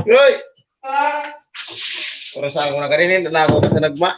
Yoy! Pero saan ko na kaninin, nalago ka sa nagma.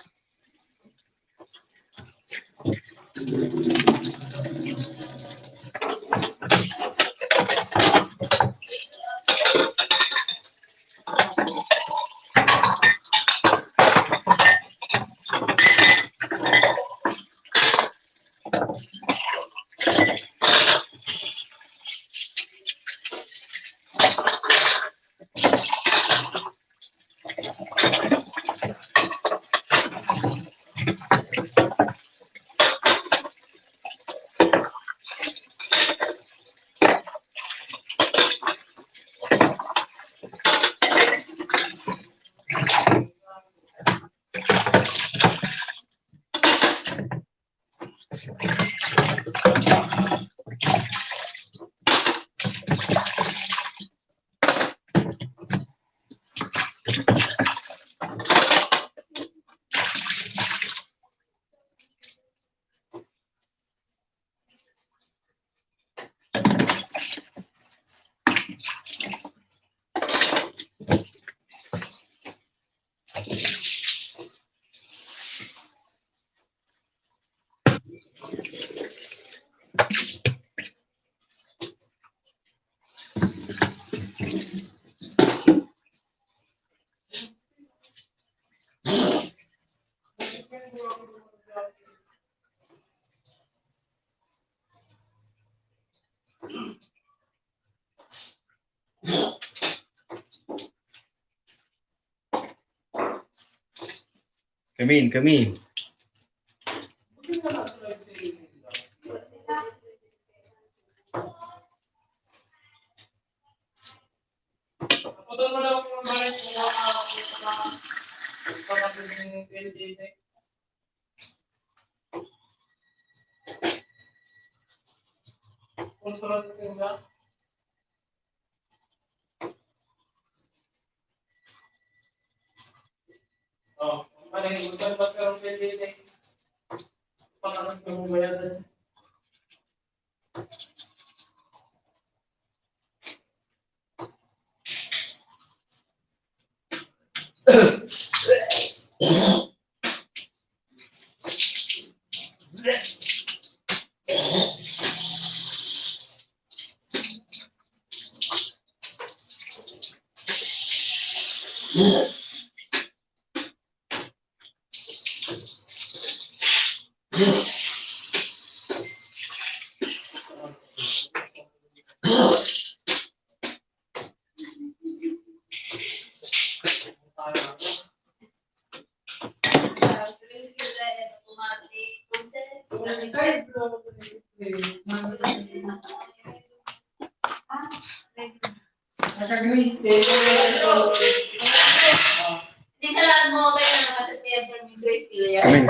Kamin. Oh, ano yung utan pa pero pwede patakas mo bayadan.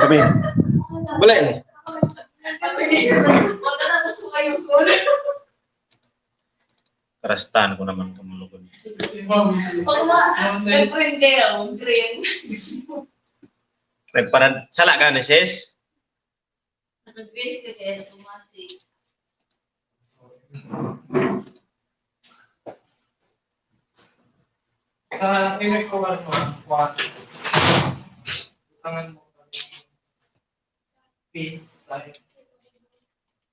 Kamin. Boleh nih. Kerastan ko naman tumulog. Nagparad sala ka ni sis? Sa imig ko ba mo? Tangan mo. Peace side.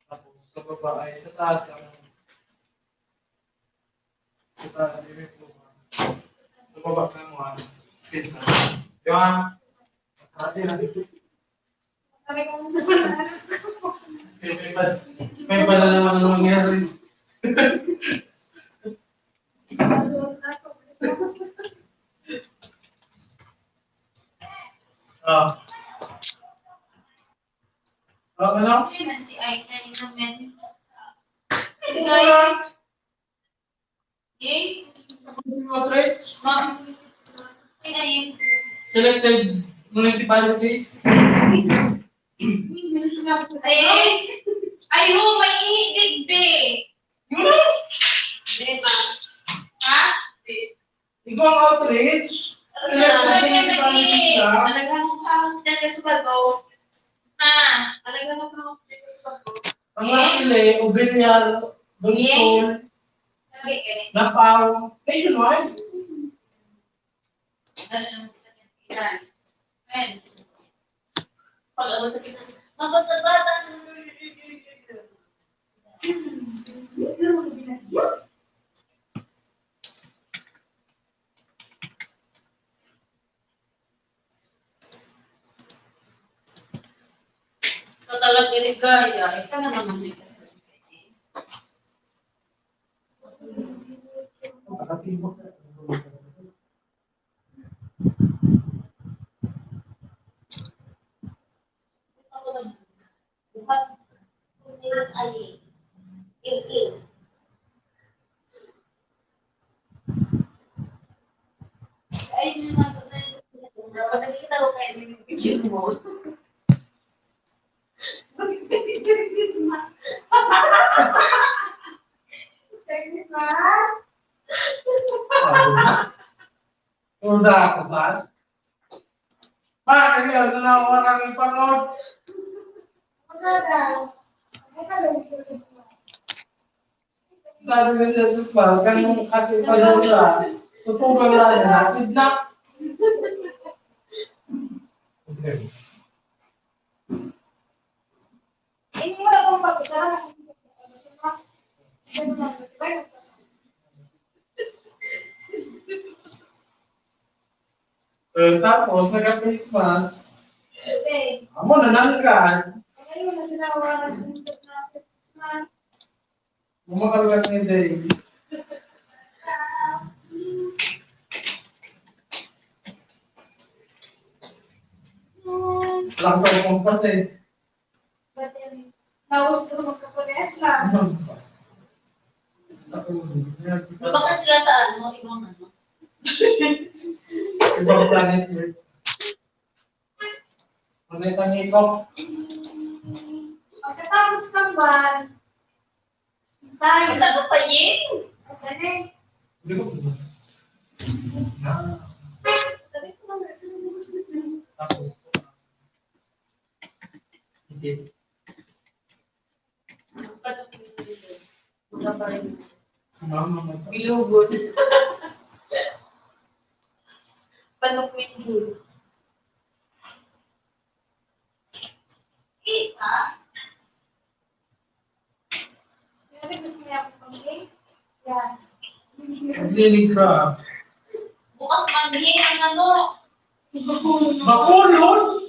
Tapos sa baba ay sa taas ang sa taas imig ko ba. Sa baba ka mo peace side. Di ba? Ate na dito. May pala naman ang mangyari. Ah. Ano? Si Ay namin. Si Ito Guy. lang. Yay. Outreach. Ma'am. Pinayin. Selected municipalities. Ay. Ayo, may ihidigdi. Diba? Ha? Ikaw ang outreach. Selected municipalities siya. Ang Lakile, Obilyar, Bungsol, Napaw, nationwide. Talaga ni Gaya, ikaw na naman may kasama. Udah ako saan? Bakit yun? Sa nakuha kami panood. Sabi ni Sir Tuspal, kanong ati panood siya, tutugang lang na, kidnap. Tapos, naka-face mask. Amo na nangkan. Bumakalugan ni Zay. Lang ko kung pati. Baka sila sa ano, ibang ano. Ibang planet yun. Planet ang ikot. Pagkatapos ng ban, Isa ka pa yun. Hindi ko po. Tapos. Hindi. Si mama mo. Bilugod. Panukwin yun. Naglilig crab. Bukas manhin ang ano. Bakulod!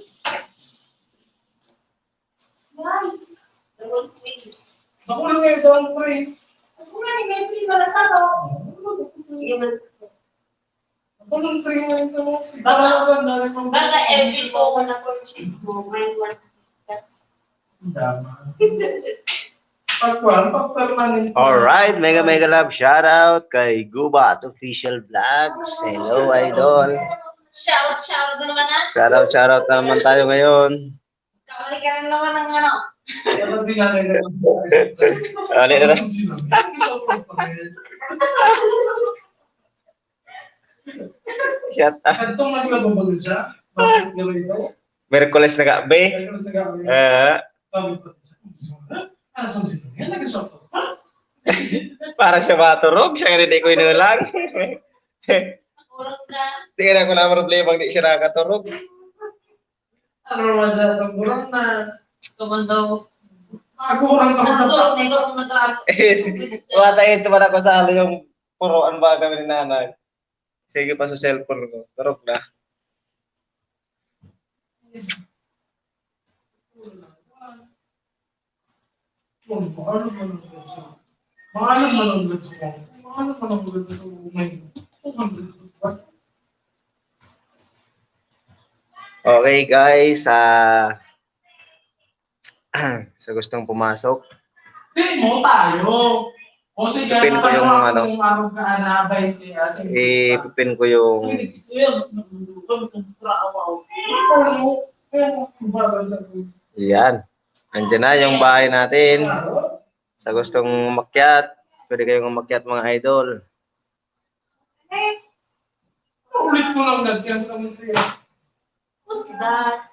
Bakulod ngayon daw ang pre. Bakulod pre ngayon sa mo. Baka every po ko na purchase mo, may one. Dama. Pagkuhan, pag-permanent. Alright, mega love shoutout kay Gubat Official Vlogs. Hello, idol. Shout na naman ah. Shoutout na naman tayo ngayon. Kawali ka na naman ng ano. Ano sila na yun? Ali na lang. Shut up. Kantong naglababago siya. Bakit gawin ito? Merkules na gabi. Kaya sa gawin. Eh, Sabi ko siya. Ano sa musika? Yan nag-shop to. para siya maturog. Siya nga hindi ko inulang. Urong ka. Tingnan ako na problema hindi siya nakaturog. Ano naman sa itong kurang na. Kumando. Ako kurang ka Natulog mga na ikaw kung nag-aaral. Matayin ito man ako sa halo yung puruan ba kami ni nanay. Sige pa sa cellphone ko. Turog na. Maalam man ang ganso. Maalam man ang ganso mo. Maalam man ang ganso mo. Okay guys, sa gustong pumasok, Sige mo tayo. O sige, Pipin ko yung ano, kung araw ka na, 20. Sige, ipipin ko yung gusto yan. Nagdudugan, nagtrawa. yan. Andiyan na yung bahay natin. Sa gustong umakyat, pwede kayong umakyat mga idol. Ulit mo lang lagyan kami tayo. Who's that?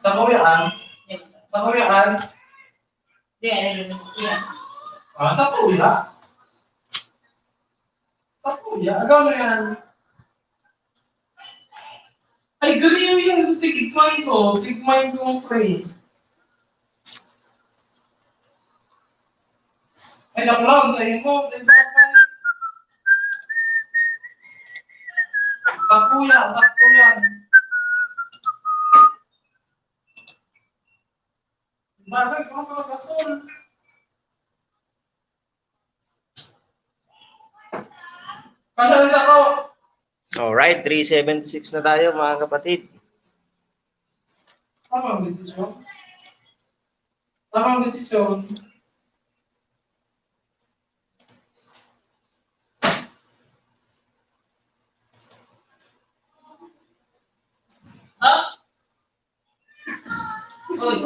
Sa Korean? Sa Korean? Hindi, ano siya. Sa Korea? Sa Korea? Agaw na yan. Ay, ganyan yung sa tigman ko. Tigman ko ang frame. Ay, nakulang sa iyo mo. Sa kuya, sa kuya. Bagay, kung ka gasol. Kasya sa ko. Alright, 376 na tayo mga kapatid. Tamang desisyon. Tamang desisyon. Ah? Uy.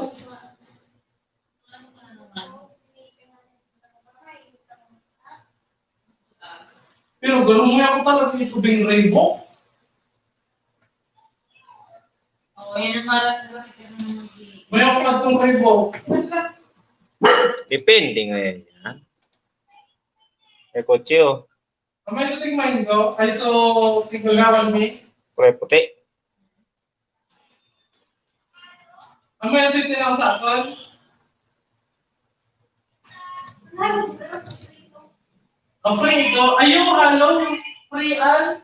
Pero ganun mo ako talaga yung tubing rainbow. Oo, yan ang marat. May ako katong rainbow. Depende ngayon yan. Eh, kotse oh. May sa tingman ko, ay so tingagawan mi. Kulay puti. May sa tinang sa akin. Ang free ito, ayaw halo yung free an.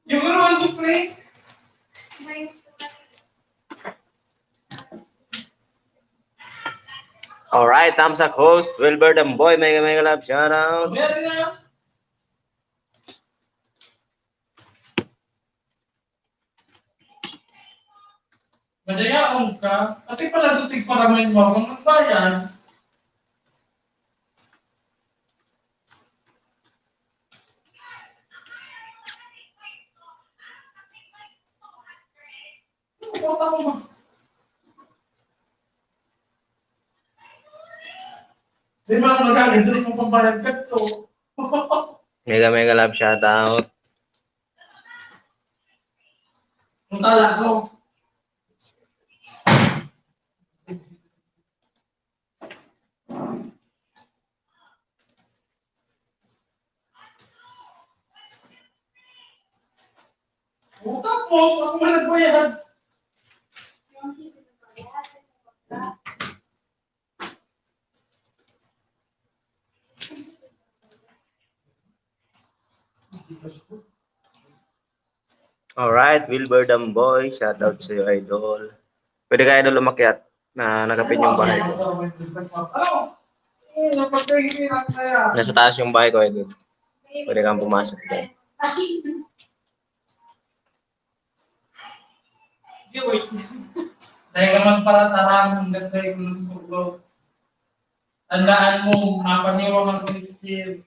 Yung gano'n sa free. Alright, thumbs up host, Wilbert and Boy, mega love, shout out. Meron na. Madayaon ka, pati pala sa tigparamin mo, kung magbayan, utang mo. Di ba magaling sa ikong pambayad ka to? Mega love, shout out. Kung sala ko. Utang mo, ako man nagbayad. Alright, Wilbert and Boy, shout out sa iyo, idol. Pwede ka idol umakyat na nakapin yung bahay ko. Ano? Napagkahiran kaya. Nasa taas yung bahay ko, idol. Pwede kang pumasok doon. Viewers na. Dahil ka magpalataran ng ganda yung tulog. Tandaan mo, mapaniwa ng kulistil.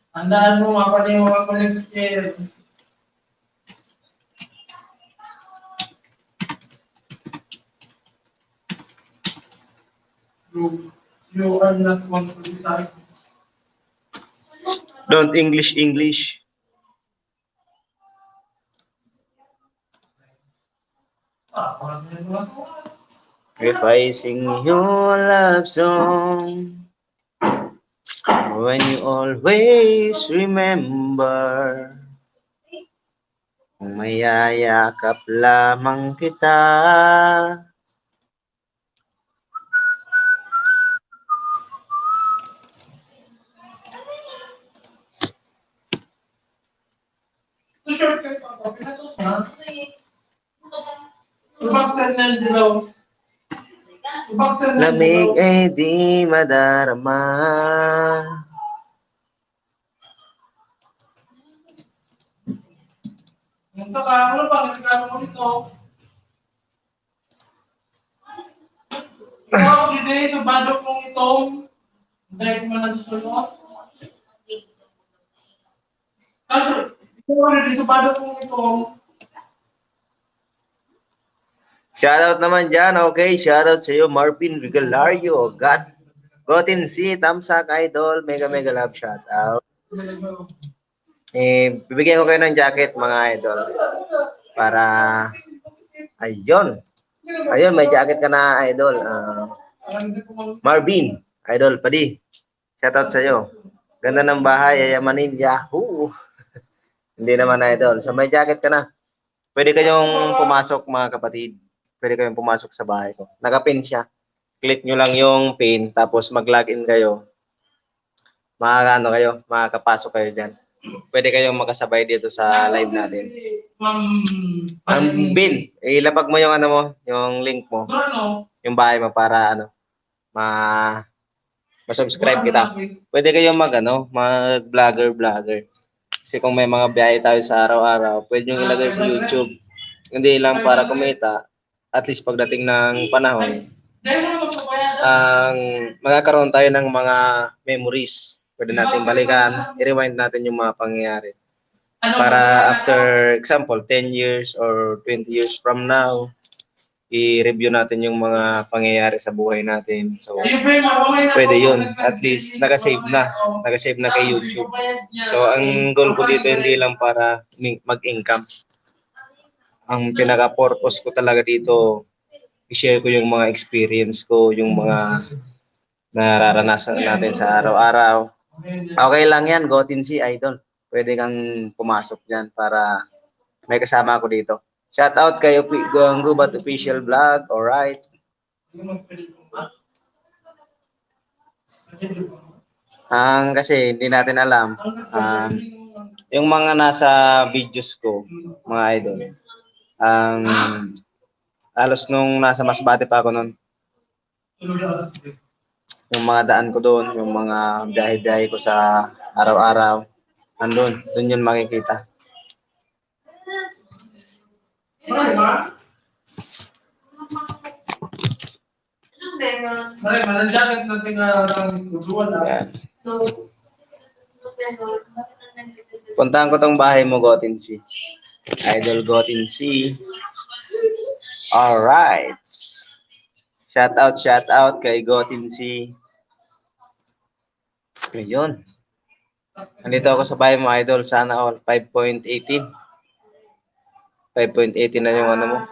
Tandaan mo, mapaniwa ng kulistil. You are not one to decide. Don't English. If I sing your love song, when you always remember, mayayakap lamang kita. Shortcut ako, pinatos na. Subaksan ng dilaw. Subaksan ng Lamig dilaw. ay di madarama. Yung saka, ano ba? Nagkano mo nito? Ikaw, hindi, sa badok mong itong dahil ko man nasusunod. Kasi, ikaw, hindi, sa badok mong itong Shoutout naman dyan, okay? Shoutout sa iyo, Marvin Regalario. Gotin C, Tamsak Idol, mega love shoutout. Bibigyan ko kayo ng jacket, mga idol. Para, ayun. Ayun, may jacket ka na, idol. Marvin, idol, padi. Shoutout sa iyo. Ganda ng bahay, yayamanin, yahoo. Hindi naman, idol. So, may jacket ka na. Pwede kayong pumasok, mga kapatid. Pwede kayong pumasok sa bahay ko. Naka-pin siya. Click nyo lang yung pin, tapos mag-login kayo. Makakapasok kayo dyan. Pwede kayong makasabay dito sa live natin. Ma'am Bin, ilapag mo yung yung link mo, yung bahay mo para ma-subscribe kita. Pwede kayong mag-vlogger. Kasi kung may mga biyahe tayo sa araw-araw, pwede nyo ilagay sa YouTube. Hindi lang para kumita, at least pagdating ng panahon, magkakaroon tayo ng mga memories. Pwede natin balikan, i-rewind natin yung mga pangyayari. Para after example, 10 years or 20 years from now, i-review natin yung mga pangyayari sa buhay natin. So, pwede yun. At least, nakasave na kay YouTube. So, ang goal ko dito hindi lang para mag-income. Ang pinaka-purpose ko talaga dito, i-share ko yung mga experience ko, yung mga nararanasan natin sa araw-araw. Okay lang yan, Gotin si Idol. Pwede kang pumasok dyan para may kasama ako dito. Shout out kay Gubat Official Vlog, alright. Kasi hindi natin alam, yung mga nasa videos ko, mga idol, halos nung nasa Masbate pa ako noon, yung mga daan ko doon, yung mga biyahe-biyahe ko sa araw-araw, doon yun makikita. Jacket natin Yan. Puntahan ko tong bahay mo, Gotin C. Idol Gotin C. Alright. Shout out kay Gotin C. Ayun. Nandito ako sa bahay mo, idol. Sana all 5.18. 5.18 na yung mo.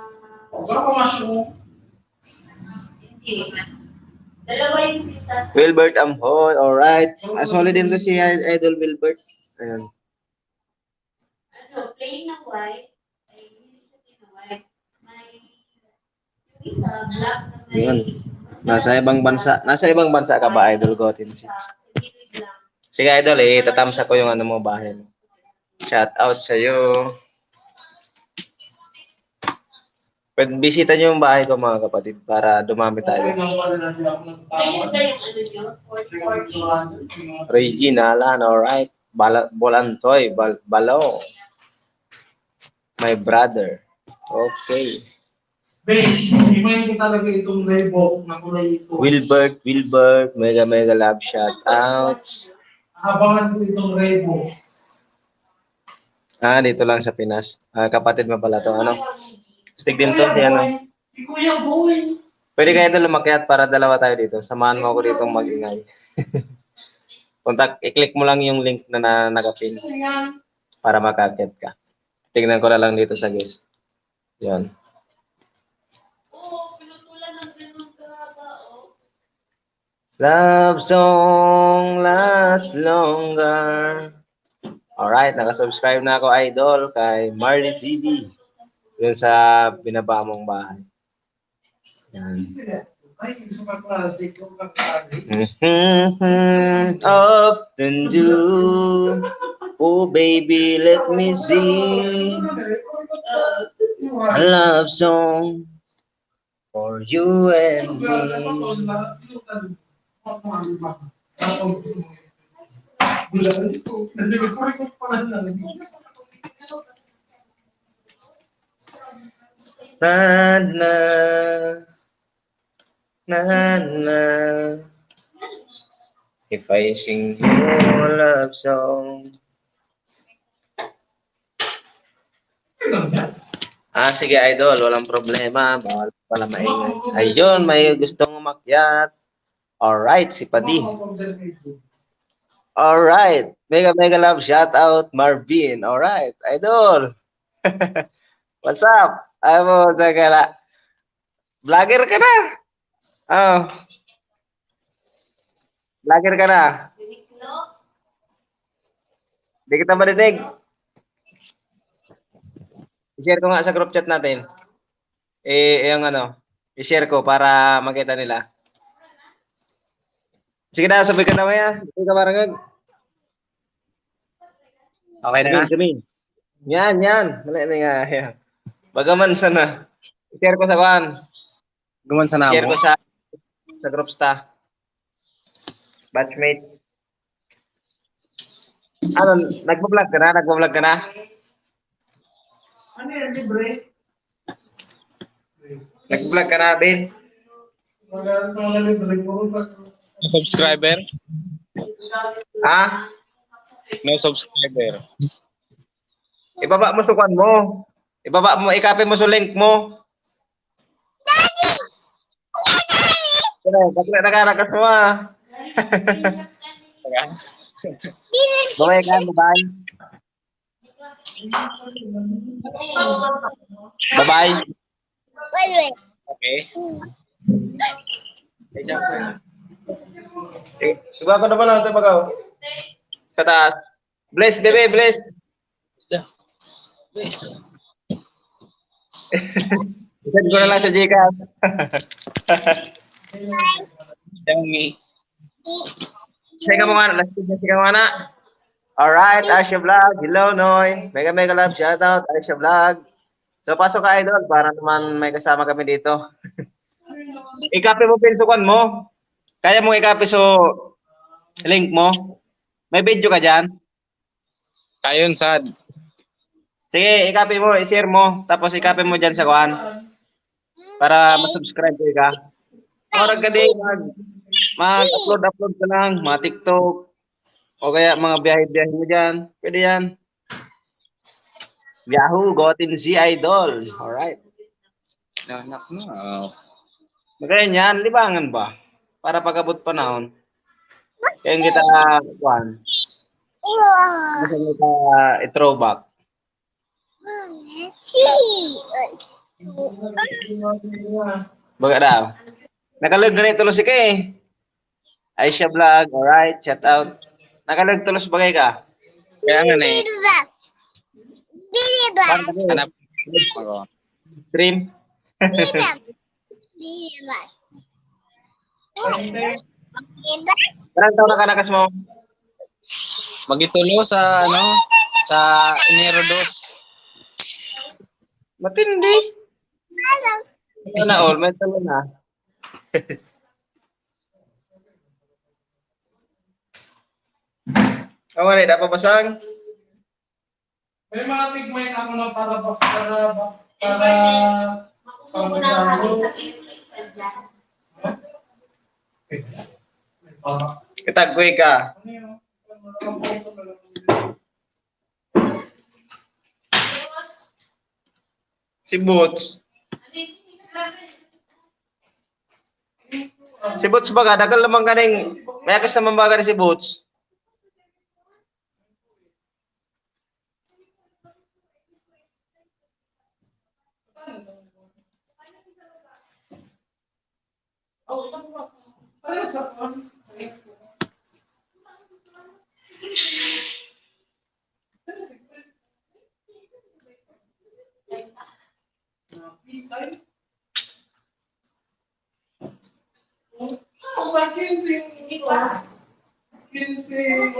Wilbert Amhoy, alright. Solid din to si Idol Wilbert. Ayun. Plain na white. Isa, black na may... Yun. Nasa ibang bansa ka ba, Idol Gotin? Sige, Idol, tatamsa ko yung mo bahay mo. Shout out sa iyo. Pwede bisita niyo yung bahay ko, mga kapatid, para dumami tayo. Regina Alan, alright. Bolantoy, Balo. My brother. Okay. Talaga itong rainbow na kulay ito. Wilbert, mega love shout outs. Abangan ko itong rainbow. Dito lang sa Pinas. Kapatid mo pala to, Stig din to si Si Kuya Boy. Pwede kayo ito lumakyat para dalawa tayo dito. Samahan mo ako dito mag-ingay. I-click mo lang yung link na nakapin para makakyat ka. Tingnan ko na lang dito sa guest. Yan. Love song last longer. Alright, nakasubscribe na ako, idol, kay Marley TV. Yun sa binaba mong bahay. Yan. Often do. Oh baby, let me sing a love song For you and me. Na na na na. If I sing you a love song. Sige idol, walang problema. Bawal pala maingay. Ayun, may gustong umakyat. Alright, si Padi. Alright, mega love shout out Marvin. Alright, idol. What's up? Amo sa kala. Vlogger ka na. Oh. Vlogger ka na. Hindi kita marinig. I-share ko nga sa group chat natin. Yung ano, i-share ko para makita nila. Sige na, sabi ka na maya. Hindi ka marangag. Okay na? Kami. Yan. Mali na nga. Yan. Bagaman sana. I-share ko sa kuhan. Guman sa Share namo. ko sa group sta. Batchmate. Ano, nagpa-vlog ka na? Nagpa-vlog ka na? Ano yan, libre? Nag-vlog ka na, Ben? Wala sa mga libre, puro sa... Subscriber? Ha? No subscriber. Ibaba mo sukan mo. Ibaba mo, i-copy mo sa link mo. Daddy! Bakit nakarakas mo ah? Bye ka, bye. Bye-bye. Okay. Iba ko naman lang ito pagaw. Sa taas. Bless, bebe, bless. Isend ko na lang sa Gcash. Yangi. Sige mo nga, sige mo nga. Alright, Asia Vlog. Hello, Noy. Mega love shoutout, Asia Vlog. So, pasok ka, idol, para naman may kasama kami dito. I-copy mo pinsukan mo. Kaya mo i-copy so link mo. May video ka dyan. Kayon sad. Sige, i-copy mo, i-share mo. Tapos i-copy mo dyan sa kuhan. Para ma-subscribe ka. Orag ka din, mag-upload ka lang. Mga TikTok. O kaya mga biyahe-biyahe mo dyan. Pwede yan. Yahoo, Gotin Z Idol. Alright. Anak na. Magayon yan, libangan ba? Para pag-abot panahon. Kaya kita, kuhan. Kasi kita i-throwback. Baga daw. Nakalag ganito tulos ka eh. Aisha Vlog, alright, shout out. Nakalag tulos bagay ka? Kaya nga na eh. Hanap. Stream? Parang taon na kanakas mo? Magitulo sa ano? Sa Enero 2. Matindi. Ito na all, may talo na. Ako rin, napapasang? May mga tigmay ako na para Makuso mo na kami sa sa dyan. Kitagwe ka. Ano yun? Si Boots. Si Boots baga, dagal naman kaning, may akas naman baga si Boots. Ano sa... Oh, 15. 15.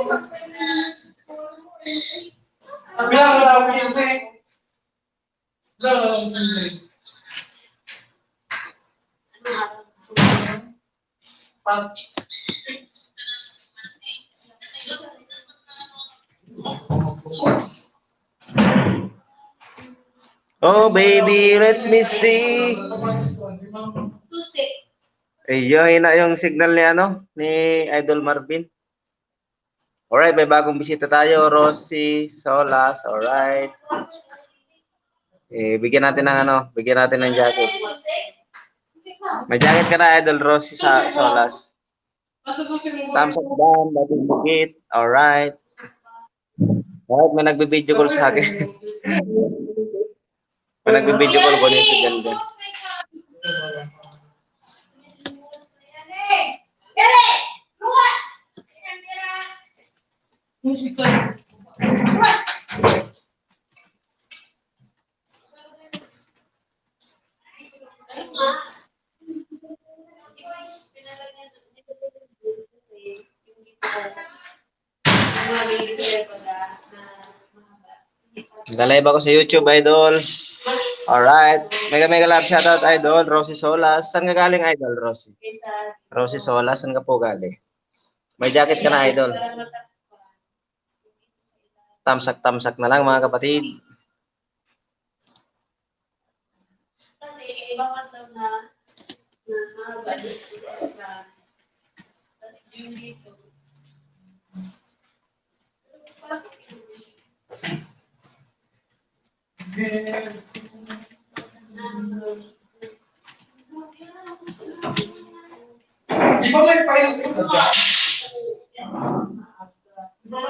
Bilang mo daw 15. Bilang mo daw 15. Oh baby, let me see. Susi. Iyo, hina yung signal ni ni Idol Marvin. Alright, may bagong bisita tayo, Rosie Solas. Alright. Bigyan natin ng bigyan natin ng jacket. May jacket ka na, Idol Rosie Solas. Thumbs up down, dating bukit. Alright. Alright, may nagbe-video call sa akin. May nagbe-video call ko niya si Ganda. Musical. Nag-live ako sa YouTube, Idol. Alright. Mega mega love shoutout, Idol. Rosie Solas. Saan ka galing, Idol, Rosie? Rosie Solas, saan ka po galing? May jacket ka na, Idol. Tamsak-tamsak na lang, mga kapatid. Kasi ibang daw na mahaba dito sa yung dito. Di ba may file ko sa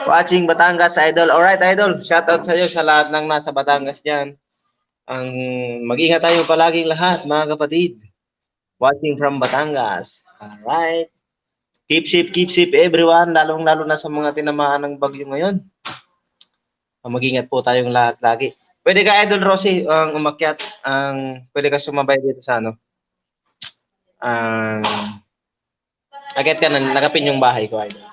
Watching Batangas, Idol. Alright, Idol. Shoutout sa iyo sa lahat ng nasa Batangas dyan. Ang mag-ingat tayo palaging lahat, mga kapatid. Watching from Batangas. Alright. Keep safe everyone, lalong-lalo na sa mga tinamaan ng bagyo ngayon. Mag-ingat po tayong lahat lagi. Pwede ka, Idol Rosie, umakyat. Pwede ka sumabay dito sa akyat ka na, nakapin yung bahay ko, Idol.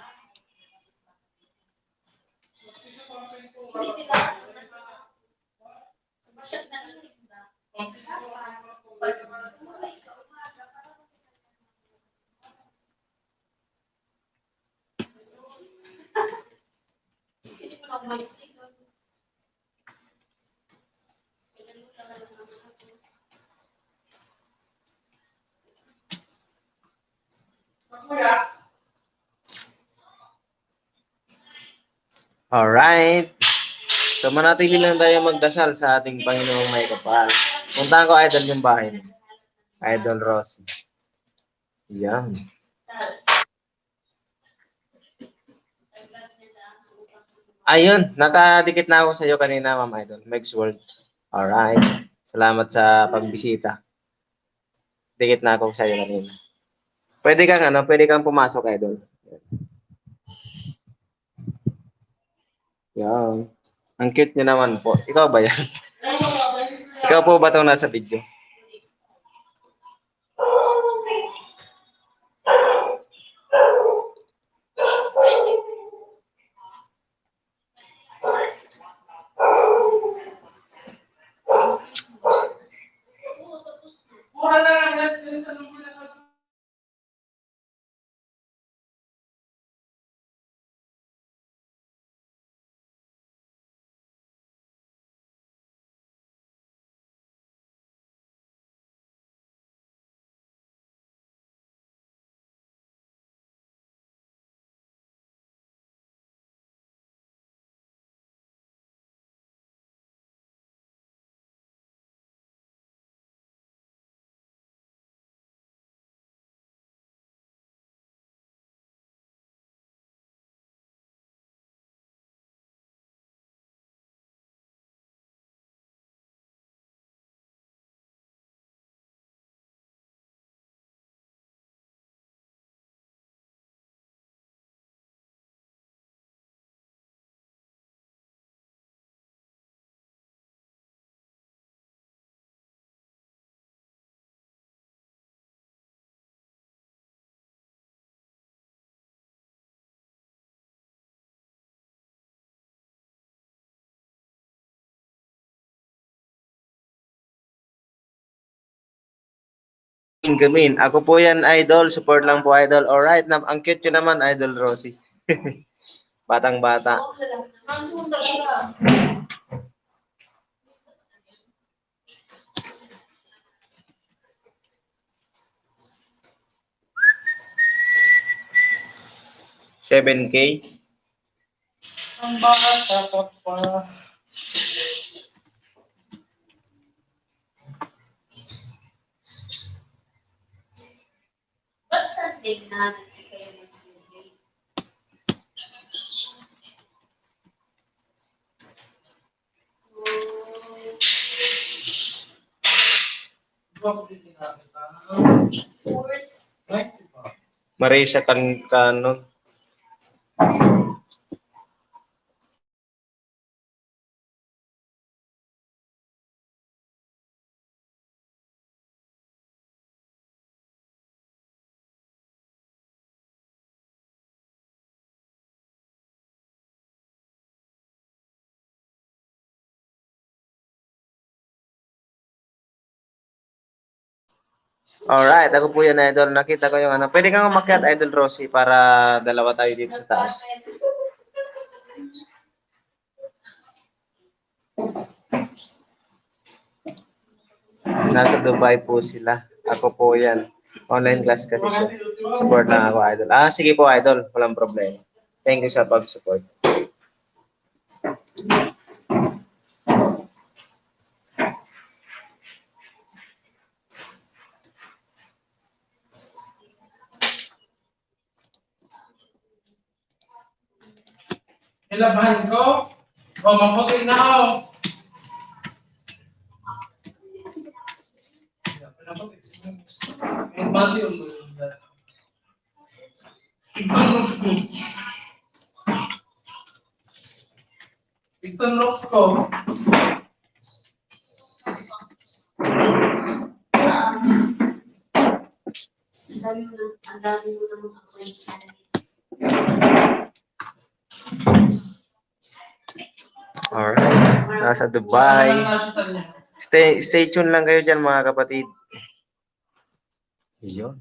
Alright. So manatili lang tayo magdasal sa ating Panginoong may kapal. Puntahan ko, Idol, yung bahay. Idol Rosie. Yan. Ayun, nakadikit na ako sa iyo kanina, Ma'am Idol. Meg's World. Alright. Salamat sa pagbisita. Dikit na ako sa iyo kanina. Pwede kang pumasok, Idol. Yan. Ang cute niya naman po. Ikaw ba yan? Ikaw po ba itong nasa video? Gamin. Ako po yan, idol. Support lang po, idol. Alright, ang cute nyo naman, idol Rosie. Batang-bata. Okay lang. Ang sunda ka. $7K. Ang bata ka pa. Ba't Sunday natin si kayo next Sunday? Bakit hindi natin Source. Mexico. Marisa Kanon. Alright, ako po yan, idol. Nakita ko yung ano. Pwede kang umakyat, idol Rosie, para dalawa tayo dito sa taas. Nasa Dubai po sila. Ako po yan. Online class kasi siya. Support lang ako, idol. Sige po, idol. Walang problema. Thank you sa pag-support. Nilabahan ko. O, maputi na ako. Ang bati yung Iksan looks ko. Iksan looks ko. Ang dami mo naman ako yung Alright. Nasa Dubai. Stay tuned lang kayo dyan, mga kapatid. Yun.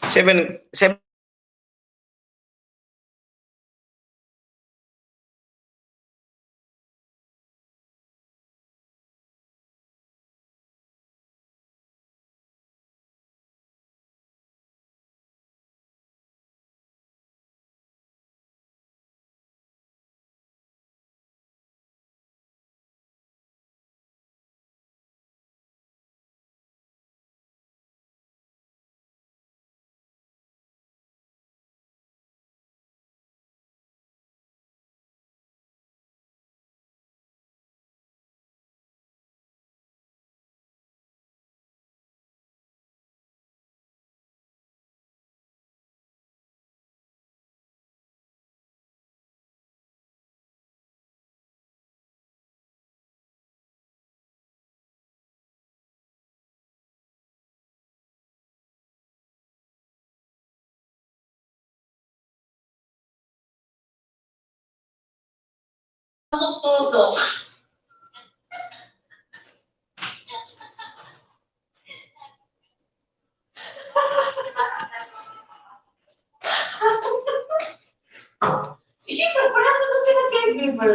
Seven. tusok-tusok. Siyempre, para sa ito sila caregiver.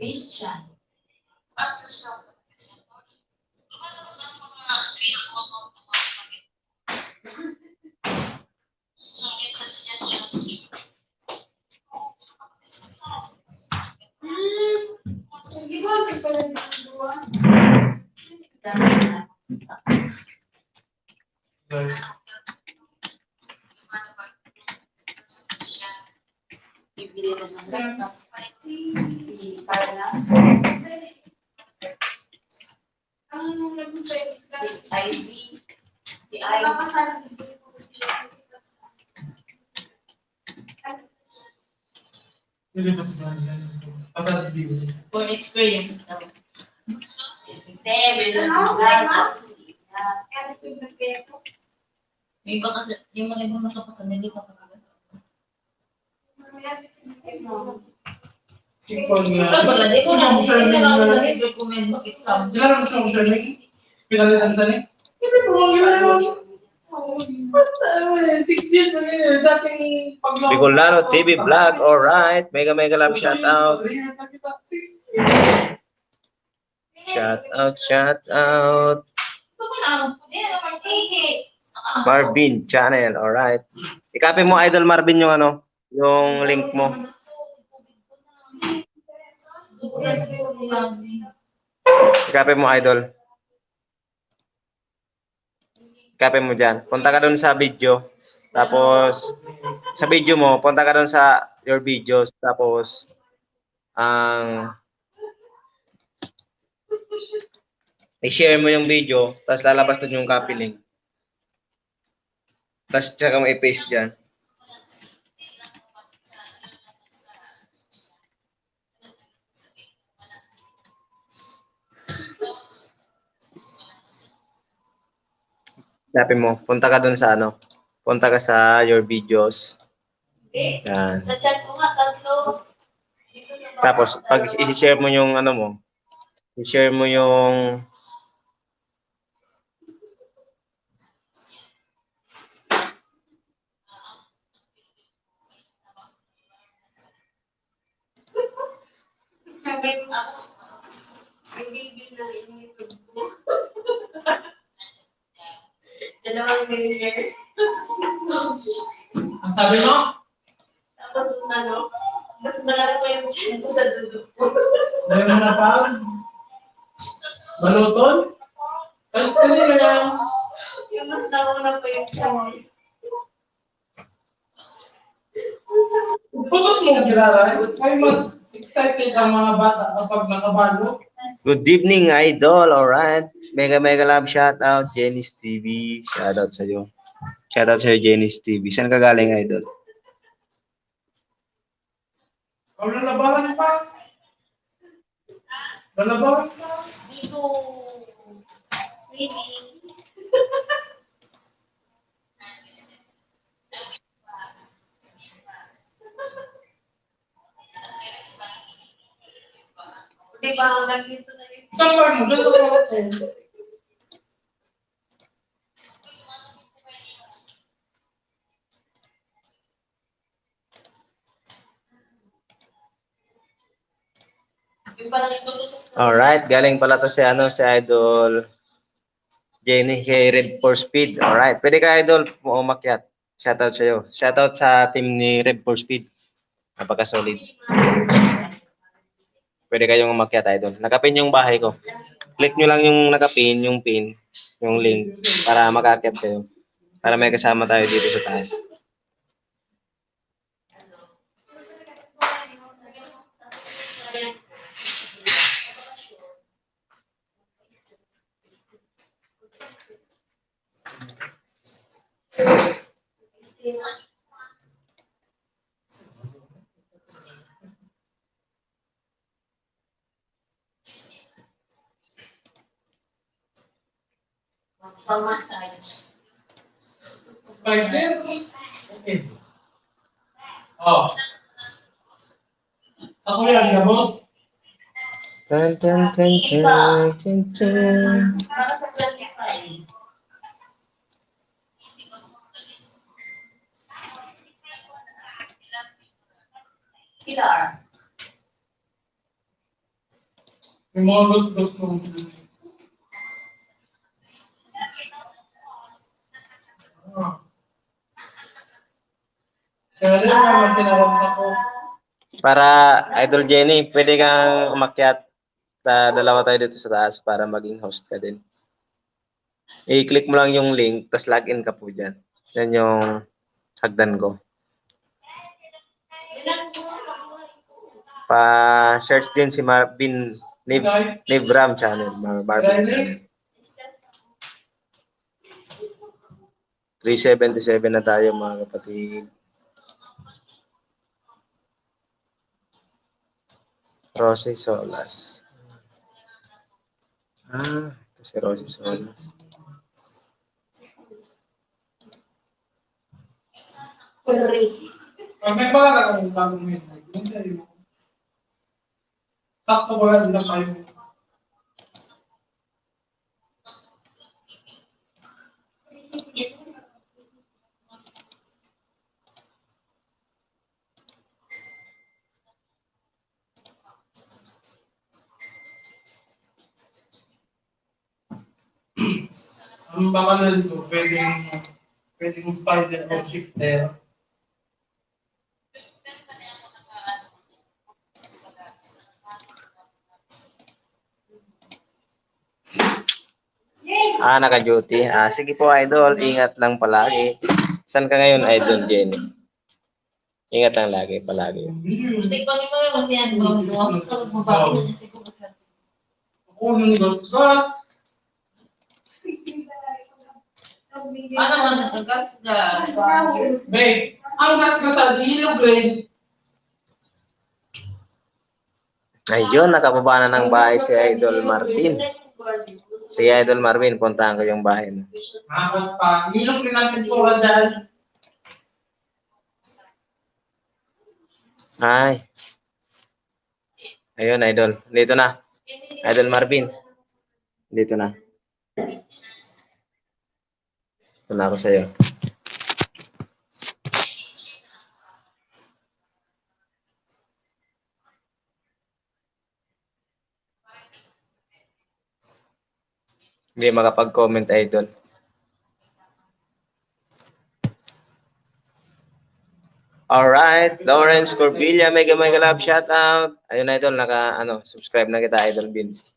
Christian. Bibili ka ng laptop. Si Carla. Si Ivy. Si Ivy. Nilipat sa kanila. Pasal view. For experience daw. 7 na lang. Yung iba kasi, yung mga ibang nakapasa, hindi pa talaga. Simple nga. Ito ba, di ko na, Sino mo siya hindi na ako nila? nag-recommend mag-exam. Kilala mo siya mo siya ni? Pinalitan sa ni? Hindi mo yun. 6 years na yun. Dating paglaro. Bicolano TV Vlog, alright. Mega mega love shout out. Shout out, shout out. Ito ko na, hindi na naman ihi. Marvin Channel, alright. I-copy mo, Idol Marvin, yung ano, yung link mo. I-copy mo, Idol. I-copy mo dyan. Punta ka dun sa video. Tapos, sa video mo, punta ka dun sa your videos. Tapos, ang i-share mo yung video. Tapos lalabas dun yung copy link. Tapos, tsaka mo i-paste dyan. Copy mo. Punta ka dun sa ano. Punta ka sa your videos. Yan. Sa chat ko nga, tatlo. Tapos, pag i-share mo yung ano mo, i-share mo yung May baby na rin yung YouTube ko. 2 million. Ang sabi mo? Tapos ano, mas malaki pa yung chan ko sa dudok ko. Dahil na napag? Balutol? Tapos kanina yan. Yung mas nauna pa yung chan ko. Pagkas mo Kirara, ay mas excited ang mga bata kapag nakabalo. good evening, Idol. Alright. Mega mega love shout out, Jenny's TV. Shout out sa iyo. Shout out sa iyo, Jenny's TV. Saan ka galing, Idol? Ang lalabahan pa. Lalabahan pa. Dito, really. Diba, hanggang dito na yun. Saan ba mo? Doon sa mga Yung parang isututok. Alright. Galing pala to si ano, si Idol Jenny kay Red for Speed. Alright. Pwede ka, Idol, umakyat. Shout out sa iyo. Shout out sa team ni Red for Speed. Napaka-solid. Pwede kayong umakyat, Idol. Nakapin yung bahay ko. Click nyo lang yung nakapin, yung pin, yung link, para makaakyat kayo. Para may kasama tayo dito sa taas. Pang-massage. Right there. Okay. Oh. Ako yan, gabos. Tan tan tan tan tan tan. Para sa clarify. Pilar. Yung mga gos-gos mo. Kaya rin naman tinawag ako. Para Idol Jenny, pwede kang umakyat. Dalawa tayo dito sa taas para maging host ka din. I-click mo lang yung link, tapos login ka po dyan. Yan yung hagdan ko. Pa-search din si Marvin Nibram channel. Marvin channel. 377 na tayo mga kapatid. Rosie Solas. Ito si Rosie Solas. Pag may mga nakakagagawin mo yun, yun sa'yo. Sakto ba yan lang kayo? Ang bakalan ko, pwedeng spider or shifter. Naka-duty. Sige po, idol. Ingat lang palagi. Saan ka ngayon, idol Jenny? Ingat lang lagi, palagi. Ako nung gas-gas. Ano man nagagasgas? Babe, ang gas-gasan, yellow grade. Ayun, nakababa na ng bahay si Idol Marvin. Si Idol Marvin, puntahan ko yung bahay mo. Bakit pa? Yellow grade natin po dyan. Ay. Ayun, Idol. Dito na. Idol Marvin. Dito na. Ito na ako sa'yo. Hindi makapag-comment, Idol. Alright, Lawrence Corbilla, mega love, shout out. Ayun, Idol, subscribe na kita, Idol Vince.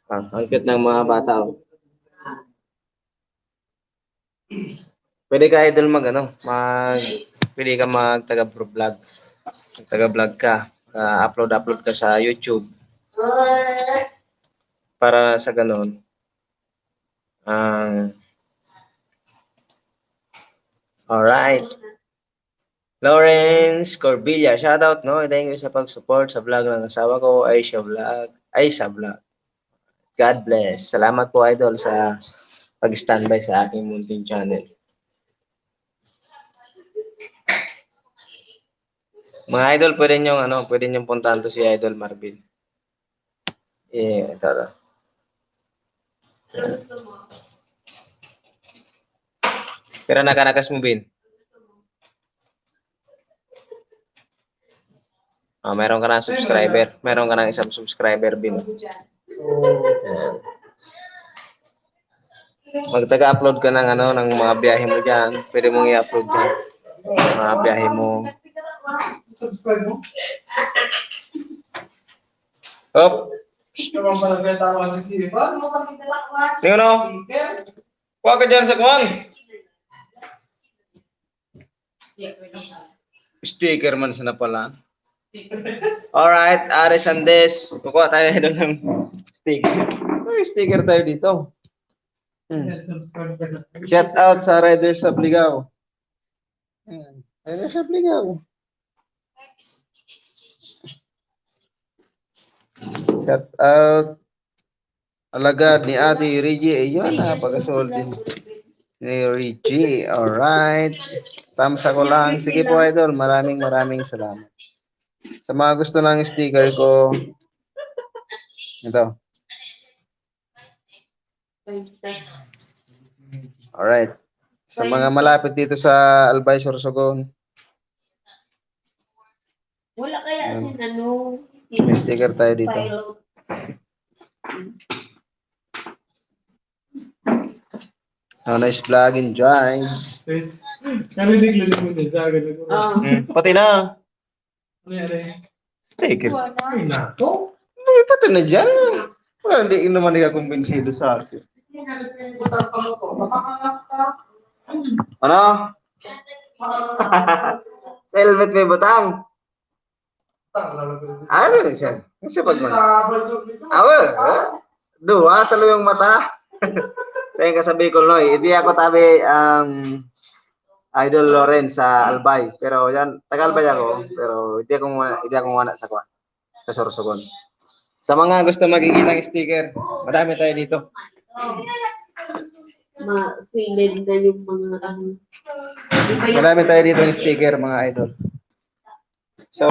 Ang cute ng mga bata, oh. Pwede ka, Idol, pwede ka taga-vlog. Taga-vlog ka. Upload ka sa YouTube. Para sa ganun. Alright. Lawrence Corbilla, shoutout, no? Thank you sa pag-support sa vlog ng asawa ko, Aisha Vlog. God bless. Salamat po, Idol, sa pag-standby sa aking munting channel. Mga Idol, pwede niyong puntahan to si Idol Marvin. Ito. Pero nakanakas mo, Bin? Meron ka ng subscriber. Meron ka ng isang subscriber, Bin. Ayan. Magtaga-upload ka ng ng mga biyahe mo dyan. Pwede mong i-upload dyan. Mga biyahe mo. Subscribe mo. Hop! Naman pala kaya tawa ng sipa. Tingnan o. Huwag ka dyan sa kuwan. Sticker man sana pala. Alright, Ares Andes. Kukuha tayo doon ng sticker. May sticker tayo dito. Subscribe ka na. Shout out sa Riders sa Bligaw. Riders sa Bligaw. Shout out. Alagad ni Ate Reggie. Ayun, napakasold din ni Reggie. Alright. Thumbs ako lang. Sige po, Idol. Maraming salamat. Sa mga gusto ng sticker ko, ito. Alright. Sa mga malapit dito sa Albay, Sorsogon. Wala kaya May sticker tayo dito. Nice vlogging, James. Narinig lang mo niya. Pati na. Ano yan? Sticker. Ay, nako. Pati na dyan. Wala, hindi naman nikakumbinsido sa akin. Ano? Sa helmet may butang. Ano rin siya? Kasi pag dua, salo yung mata. Sa yung kasabi ko, Noy, hindi ako tabi Idol Loren sa Albay. Pero yan, taga-Albay ako. Pero hindi ako muna sa kuwan. sa Sorsogon. Sa mga gusto magiging ng sticker, madami tayo dito. Ma-feeling na yung mga Marami tayo dito ng sticker, mga idol. So,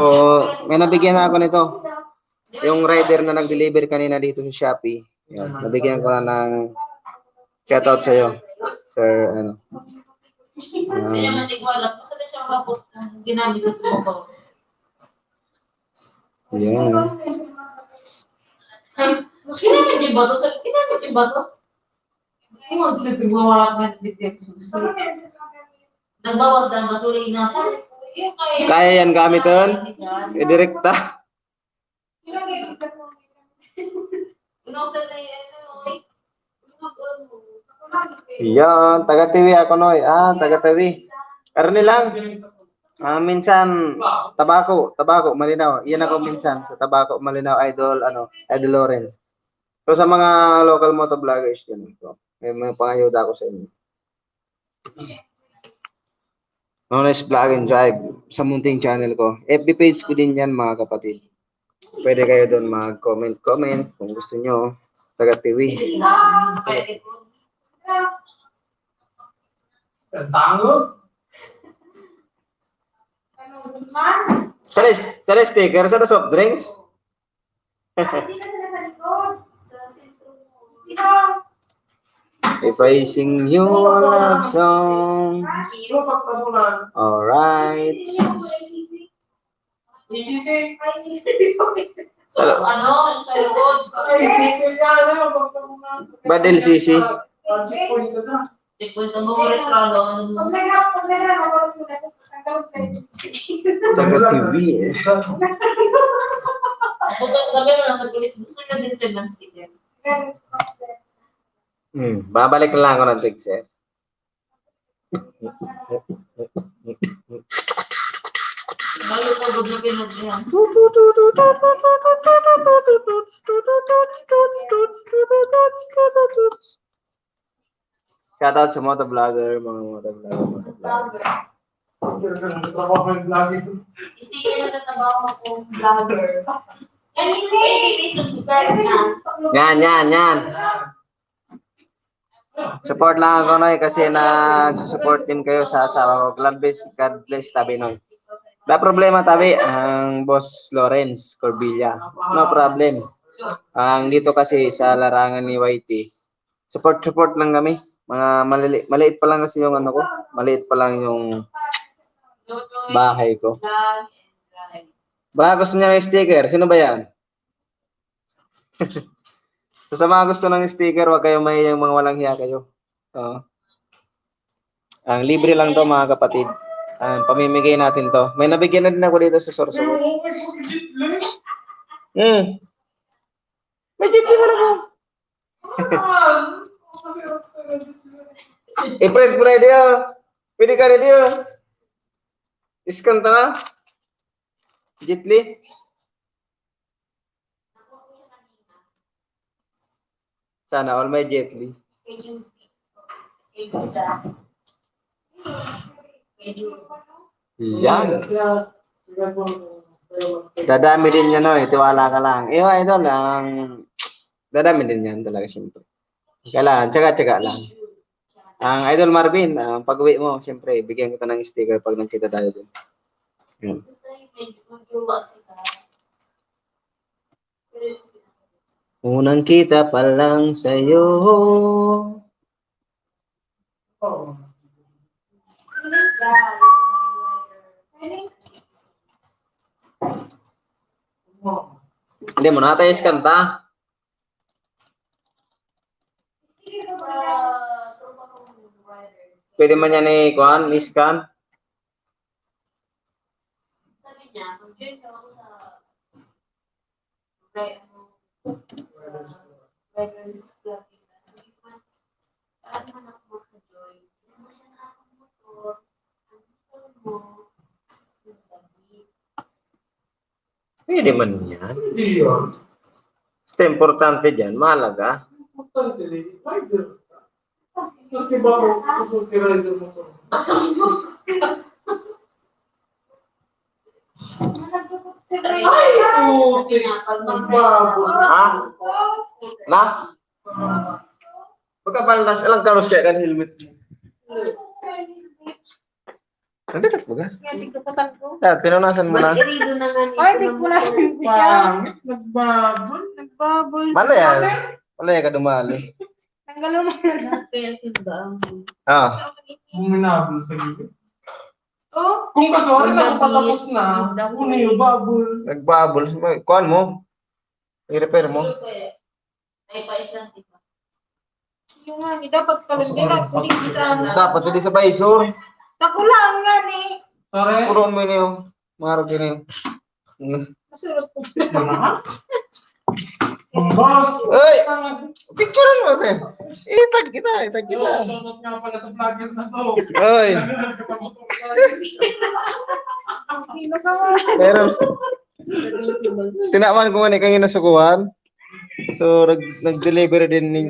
may nabigyan na ako nito. Yung rider na nag-deliver kanina dito sa Shopee, yun, nabigyan ko na ng shoutout sa'yo, sir, ano. Hindi naman di ko alam. Basta na siya makapot ng ginamit ko sa motor. Yun. Ginamit yung bato? Sabi, ginamit yung bato? Hindi mo siguro ng detection. Nagbawas lang gasolina. Kaya yan gamitin? Direkta. Inusal na yun. Yan, taga-TV ako, Noy. Taga-TV. Karni lang. Minsan, tabako, malinaw. Iyan ako minsan sa tabako, malinaw, idol Lawrence. So sa mga local motovloggers din ito, may pangayuda ako sa inyo. Honest Vlog and Drive sa munting channel ko. FB page ko din yan, mga kapatid. Pwede kayo doon mag-comment kung gusto nyo. Taga-TV. Sanggup? Sa sticker, sa soft drinks. If I sing you a love song, alright. Sisi. Ano? Talikod. Ay, sisi yan. Pagkabunan. Ba't LCC? Checkpoint ang mga restaurant. Taga-TV eh. Gabi mo lang sa police. Gusto nyo din sir ng sticker. Babalik na lang ako ng text eh. Bayo ka good na pinagyan. Shoutout sa motovlogger, mga motovlogger. Trabaho yung lagi. sticker na natabaho akong vlogger. Anyway, subscribe na. Yan. Support lang ako, Noy, kasi nag-support din kayo sa asawa ko. God bless, Tabi, Noy. Da problema, Tabi, ang boss Lawrence Corbilla. No problem. Ang dito kasi sa larangan ni YT, support lang kami. Mga maliit pa lang kasi yung ano ko. Maliit pa lang yung bahay ko. Baka gusto niya ng sticker. Sino ba yan? So, sa mga gusto ng sticker, wag kayo yung mga walang hiya kayo. Ang libre lang to, mga kapatid. Pamimigay natin to. May nabigyan na din ako dito sa Sorsogon. May jitli mo na ko. I-print mo na diyo. Pwede ka na diyo. Iskanta na. Jitli. Sana all my Jetli. Yan. Dadami din yan, no? Tiwala ka lang. Idol, dadami din yan talaga, siyempre. Kailangan, tsaga-tsaga lang. Ang Idol Marvin, pag-uwi mo, siyempre, bigyan kita ng sticker pag nakita tayo din. Yan. Unang kita pa lang sa'yo. Hindi mo na tayo kanta. Pwede man yan kuhan, iskan. Sabi niya, mag-join ka ako sa Riders Club. Sabi ko, paano man ako maka-join? Hindi mo siya na akong motor. Ang motor mo, yung damit. Pwede man yan. Hindi yun. Basta importante dyan, mahalaga. Importante rin. Rider. Kasi ba ako rider mo to? Pasang mo. Ay, putik. Nagbabol. Ha? Na? Pagkabalas, ilang karos kaya kan helmet mo? Nandito ba ka? Kasi kukutan ko. Pinunasan mo na. Mag-irido na nga nito. Ay, di ko na siya. Pangit, nagbabol. Nagbabol. Malo yan. Malo yan ka dumalo. Tanggal mo na. Kaya simba. Ah. Buminabol sa gilid. Oh, Kung kaswari na patapos na, una yung bubbles. Nagbabol. Kuhan mo. I-repair mo. Ay, paisang tipo. yung nga ni dapat pala nila kuling isa. Dapat hindi sa baisor. Takulang nga ni. Tare, Puron mo yun yung mga rog yun. Masurot ko. mana? Ang boss. Uy! Picture mo ito. Itag kita. Shoutout nga pala sa vlogger na to. Uy! Sino ka mo? Pero, tinaman ko man kang inasukuhan. So, nag-deliver din ni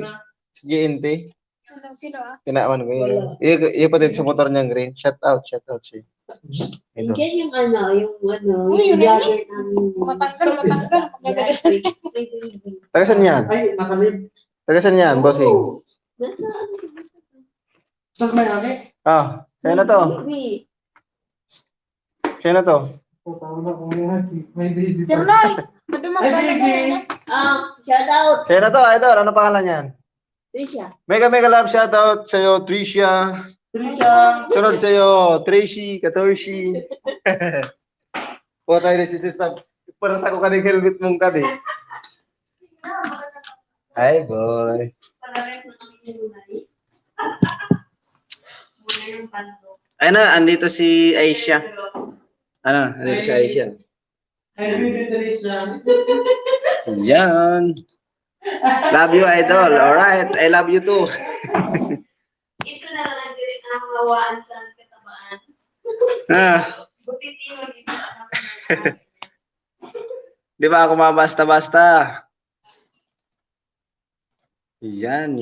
GNT. Sino ah? Tinaman ko yun. Iya pa din sa motor niyang green. Shout out siya. Ito. Diyan yung yung Uy, yun na vlogger namin. Matanggal. Magagalit sa Taga saan yan? Ay, nakalib. Taga saan yan, bossing? Nasa Tapos may agi. Ah, sa'yo na to. baby. Sa'yo na to. Tawag na kung may hati. May baby pa. Sirloy! Madumag Ay, ka baby. Shout out. Sa'yo na to, idol. Ano pangalan yan? Trisha. Mega love shout out sa'yo, Tricia. Trisha. Sunod sa'yo, Tracy, Katorshi. Tayo na si sister. Para sa ako kaning helmet mong kadi. Ay, boy. Parares na kami yung lunay. Muna yung panto. Ano, andito si Aisha. Ano, andito si Aisha. Ay, baby Trisha. Yan. Love you, idol. Alright, I love you too. Ito na lang ang direct na hawaan sa katabaan. Ah, Buti mo dito ang di ba ako mabasta-basta? Yan.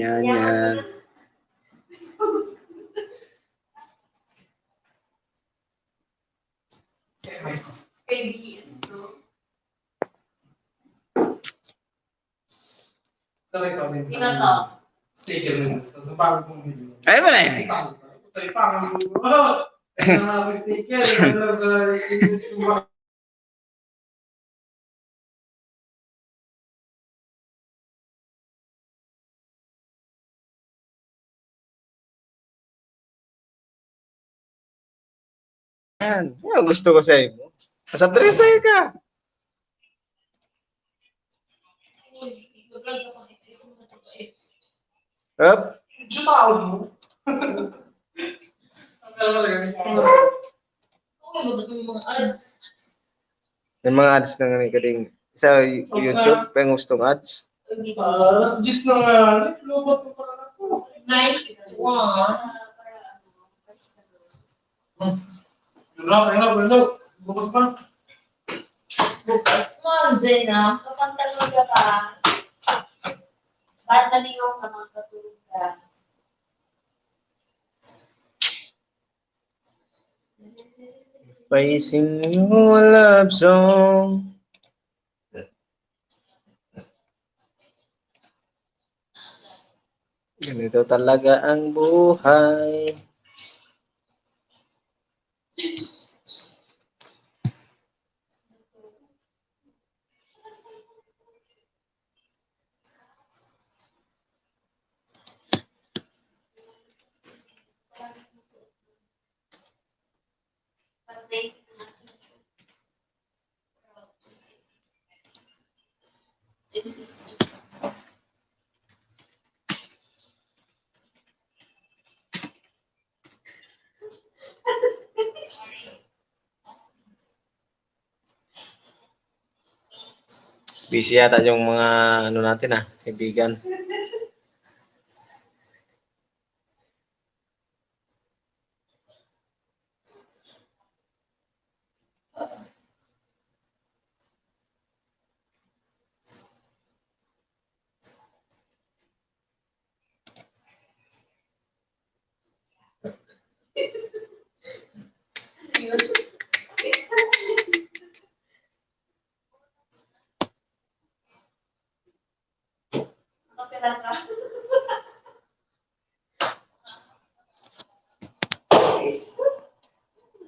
Sorry ko din. Sino to? Sticker mo. Tapos ang bago kong video. Ay, wala yun. Tayo pa ang gusto. Ang sticker. Ano sa YouTube. Yan. Yan, gusto ko sa iyo. Masabdre sa'yo ka. Up. Jutao mo. Ang talaga. May mga ads na nga kading sa YouTube, pa yung gustong ads. Alas 10 na nga. Lubot mo pala ako. 91. Hello. Bukas pa. Bukas Monday na. Kapag talaga ka, ba't naligaw ka mga katulog ka? If I sing you a love song. Ganito talaga ang buhay. Busy yata yung mga ano natin kaibigan.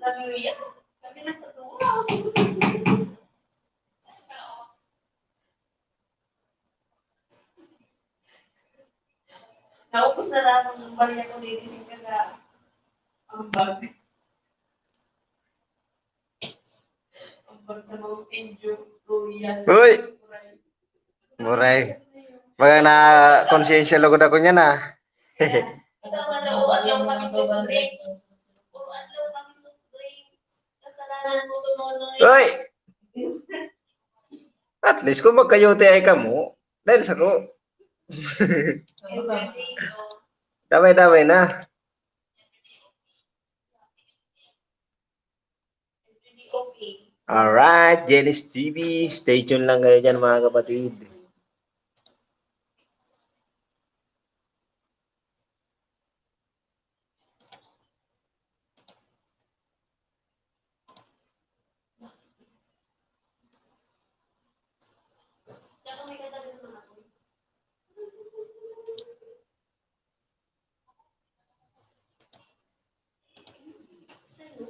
Hallelujah. Kami natutuwa. Naubos na lang ang bariya ko nilising ka na ang bag. Ang bag sa mga enjoy. Uy! Muray. Baga na konsensya lugod ako niya na. Ikaw nga nauuan lang kami sa drinks. Uruan lang kami sa drinks. Kasalanan mo tuloy. Uy! At least kung magkayote ay kamo, dahil sa ko, Everyday, no? damay-damay na. Everyday okay. Alright, Janice TV. Stay tuned lang kayo dyan mga kapatid. Tsaka may katabi naman ako. Sa'yo?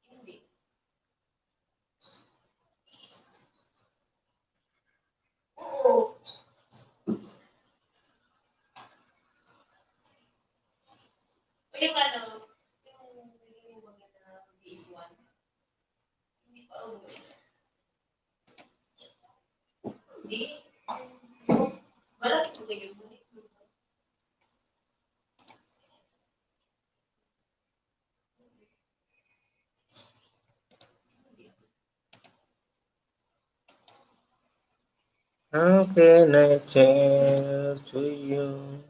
Hindi. Oo. O yung ano, yung naging maganda PS1. Hindi pa ubos. Hindi. Malaki ko kayo. How can I tell to you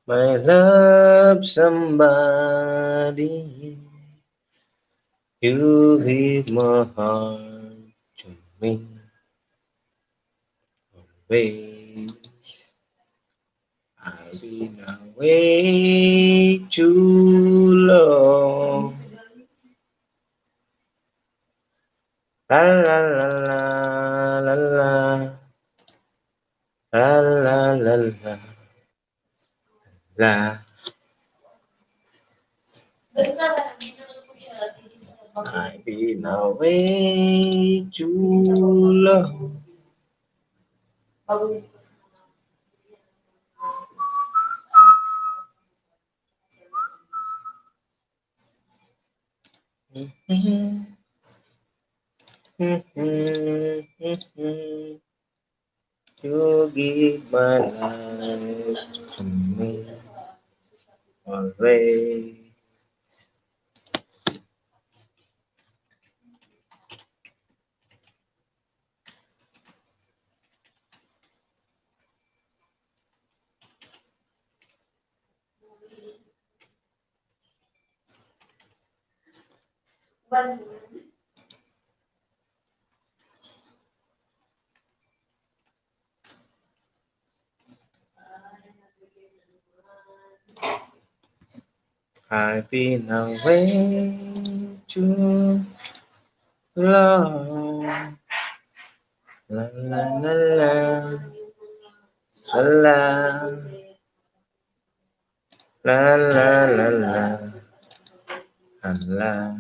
my love somebody? You give my heart to me. Always. I've been away too long. La la la la la la la la la la la. Basta, hindi naman po siya. Hindi sa I've been away too long. bago hindi ko sa mga You give my life to me always. Bandung. I've been away too long. La la la la la la la la la la.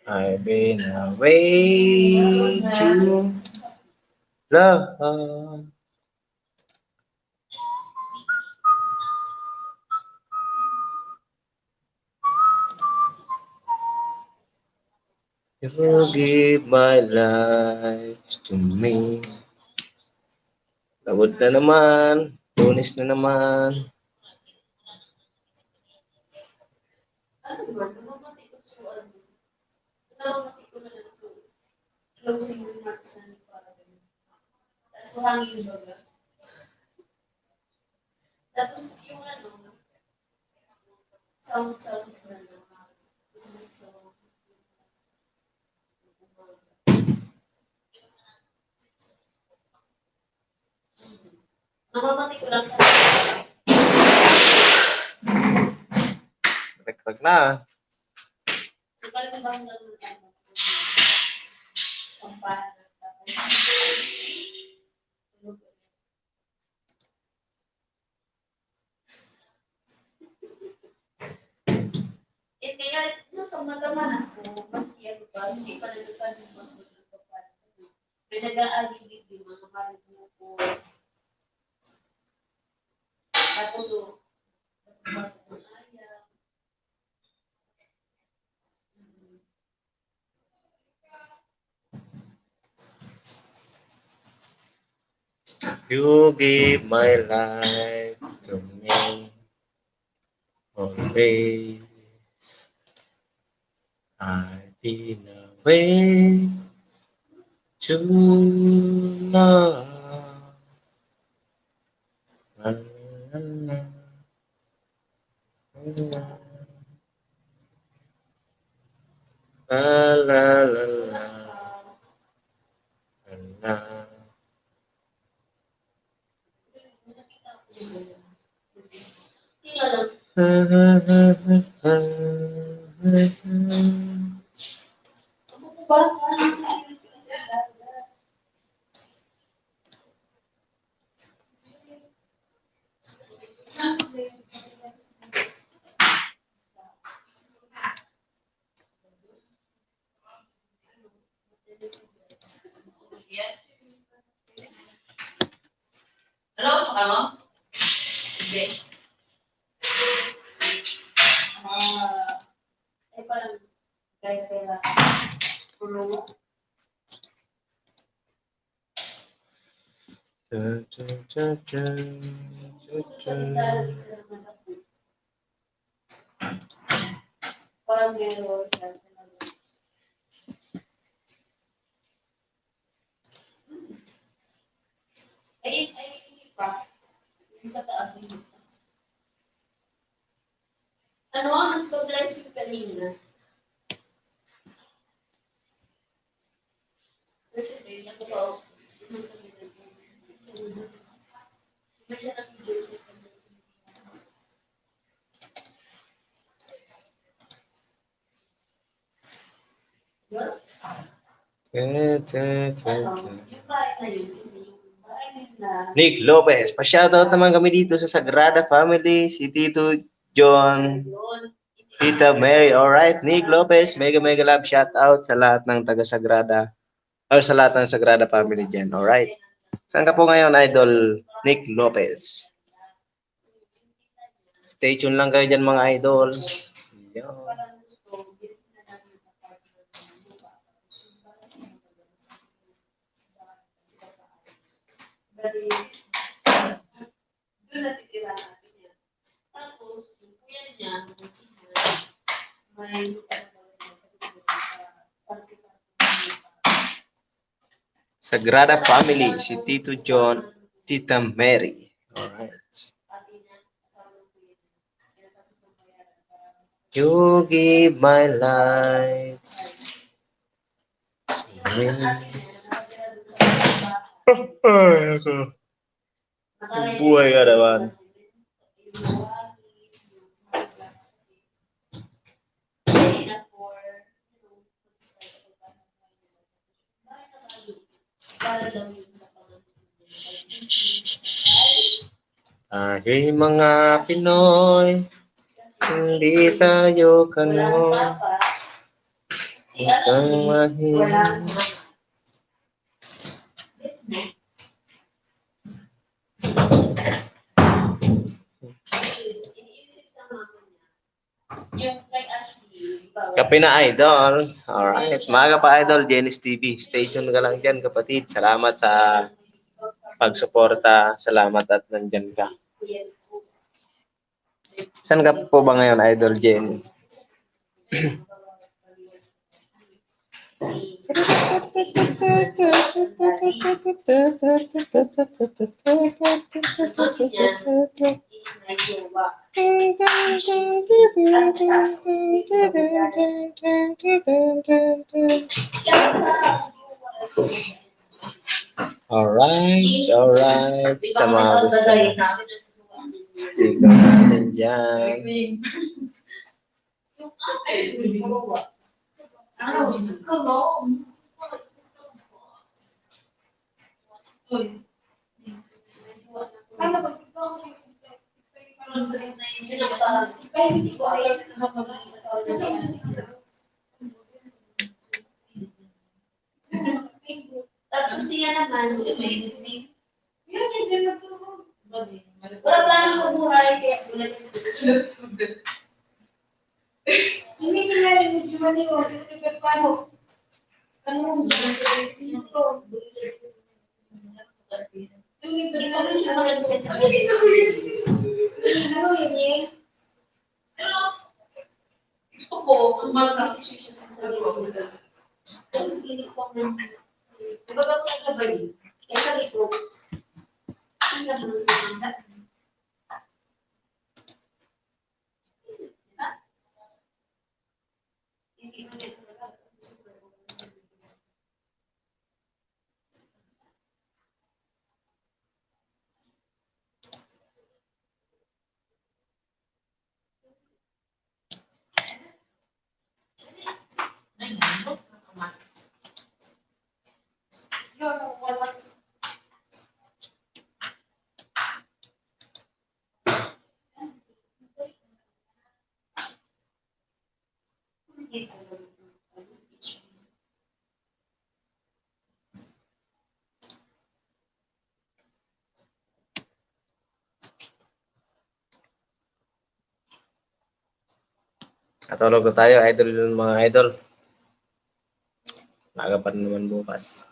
I've been away too long. You give my life to me. Labot na naman. Lunes na naman. Ano ba? Namamati ko sa ano? Namamati ko na lang ito. Closing remarks na ni Father. Tapos hangin baga. Tapos yung ano, sound na lang. Namamati ko lang. Wag na. So, parang bang lang ano, kampana, tapos, eh, kaya, no, tama-tama ako, mas ano pa, hindi pa nagkakan yung mga magkakapan. May nag-aalibig yung mga marunong ko. Tapos, so, ayaw. You give my life to me. Always. I've been away too long. La, la, la, la, la, la, la, la. Tila lang. Parang parang sa akin, Hello, sa kamo? Hindi. eh, parang, kaya, puno. Parang meron siya. Ay, pa. Yung sa taas yung ano ang nagpa-blessing kanina? Kasi ako ba, may siya na-video sa well, yung bahay na yun, kasi yung bahay na Nick Lopez, pa-shoutout naman kami dito sa Sagrada Family, si Tito John, yun, Tita Mary. Alright, Nick Lopez, mega love shoutout sa lahat ng taga Sagrada or sa lahat ng Sagrada Family dyan. Alright. Saan ka po ngayon, Idol Nick Lopez? Stay tuned lang kayo dyan, mga idol. Yan. parang gusto, bilhin na namin yung apartment ng lupa. Bali, doon natitira natin yan. Tapos, yung kuya niya, may lupa na daw niya sa Sagrada Family, si Tito John, Tita Mary. Alright. You give my life. Ay, ako. Buhay ka naman. Aking mga Pinoy, hindi tayo kano. Itang mahirap. Kape na idol. Alright. Maga pa idol, Jenis TV. Stay tuned ka lang dyan kapatid. Salamat sa pagsuporta. Salamat at nandyan ka. Saan ka po ba ngayon, Idol Jenny? Alright. Sa mga gusto. Sticker natin dyan. Tapos siya naman, wala plano sa buhay, kaya wala hindi nangyari mo dyan yun, hindi ka paano? Ano mo dyan? Ano siya magsasabi? Ano yun eh? Gusto ko, ang mag-assist siya sa sarili nila. Hindi ko naman. Diba ba ito ba yun? Kaya sabi ko, ang labas na Natulog na tayo, idol dun mga idol. Maaga pa rin naman bukas.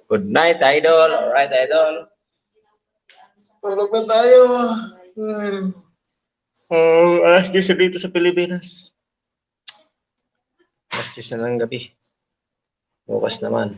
Good night, idol. Alright, idol. Tulog na tayo. Alas 10 dito sa Pilipinas. Alas 10 na ng gabi. Bukas naman.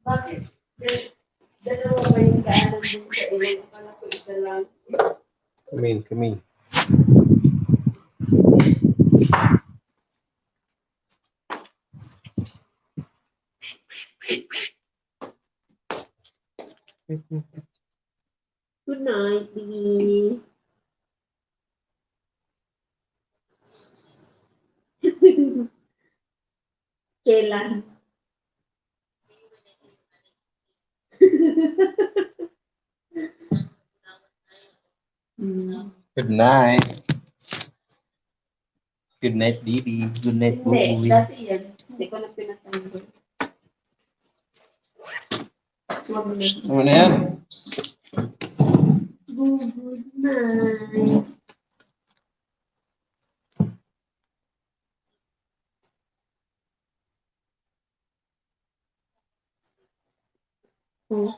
bakit? Dalawa ba yung kaanan din sa ilong? Akala ko isa lang. Kami. Good night, baby. Kailan? Hmm. Good night. Good night, baby. Good night, Hindi, bubuwi. dati yan. Hindi ko na pinatanggal. Wag na. Ano na yan? Good night. Oh,